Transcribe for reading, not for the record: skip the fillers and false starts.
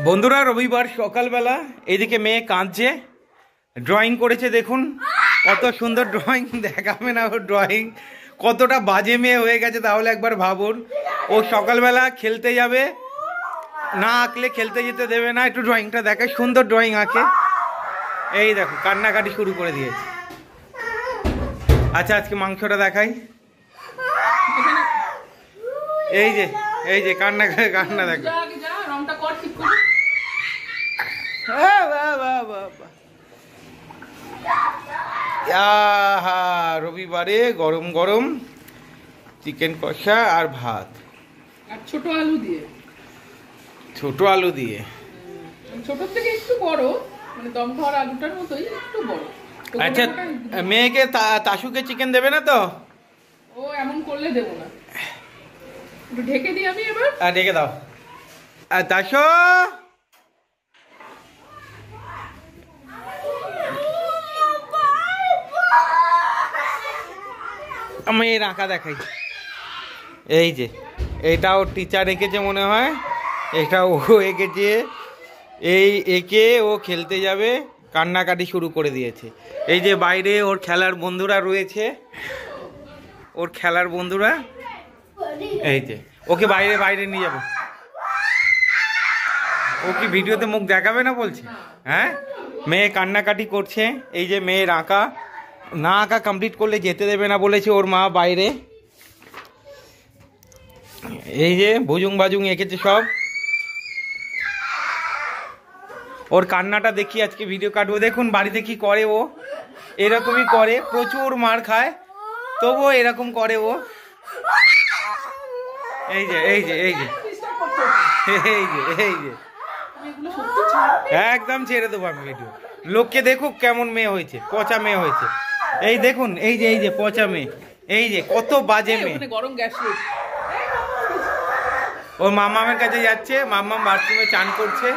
বন্ধুরা রবিবার সকালবেলা এইদিকে মেয়ে কাঁদছে, ড্রয়িং করেছে। দেখুন কত সুন্দর ড্রয়িং, দেখাবে না ওর ড্রয়িং কতটা বাজে মেয়ে হয়ে গেছে তাহলে একবার ভাবুন। ও সকালবেলা খেলতে যাবে, না আঁকলে খেলতে যেতে দেবে না। একটু ড্রয়িংটা দেখায়, সুন্দর ড্রয়িং আঁকে। এই দেখো কান্নাকাটি শুরু করে দিয়েছে। আচ্ছা আজকে মাংসটা দেখাই। এই যে এই যে কান্না কান্না দেখো। রবিবারে গরম গরম চিকেন কষা আর ভাত, আর ছোট আলু দিয়ে। ছোট আলু দিয়ে, ছোট থেকে একটু বড়, মানে দম খাওয়ার আলুটার মতোই একটু বড়। আচ্ছা মেয়েকে তাসুকে চিকেন দেবে না তো? ও এমন করলে দেবো না, একটু ঢেকে দিই আমি এবার। ঢেকে দাও। আর তাসু আমি এর আঁকা দেখাই। এই যে এটাও টিচার এঁকেছে মনে হয়, এটা ও এঁকেছে। এই এঁকে ও খেলতে যাবে, কান্নাকাটি শুরু করে দিয়েছে। এই যে বাইরে ওর খেলার বন্ধুরা রয়েছে, ওর খেলার বন্ধুরা। এই যে ওকে বাইরে বাইরে নিয়ে যাবো। ও কি ভিডিওতে মুখ দেখাবে না বলছে? হ্যাঁ, মেয়ে কান্নাকাটি করছে। এই যে মেয়ের আঁকা, না আঁকা কমপ্লিট করলে যেতে দেবে না বলেছে ওর মা বাইরে। এই যে ভুজুং বাজুং এঁকেছে সব। ওর কান্নাটা দেখি আজকে ভিডিও কাটবো। দেখুন বাড়িতে কি করে ও, এরকমই করে, প্রচুর মার খায় তবুও এরকম করে ও। এই যে এই যে এই যে এই যে এই যে একদম ছেড়ে দেবো আমি ভিডিও। লোককে দেখুক কেমন মেয়ে হয়েছে, পচা মেয়ে হয়েছে। এই দেখুন এই যে পচা মেয়ে, এই যে কত বাজে মেয়ে। গরম গ্যাস ওর মামামের কাছে যাচ্ছে, মামাম বাথরুমে চান করছে।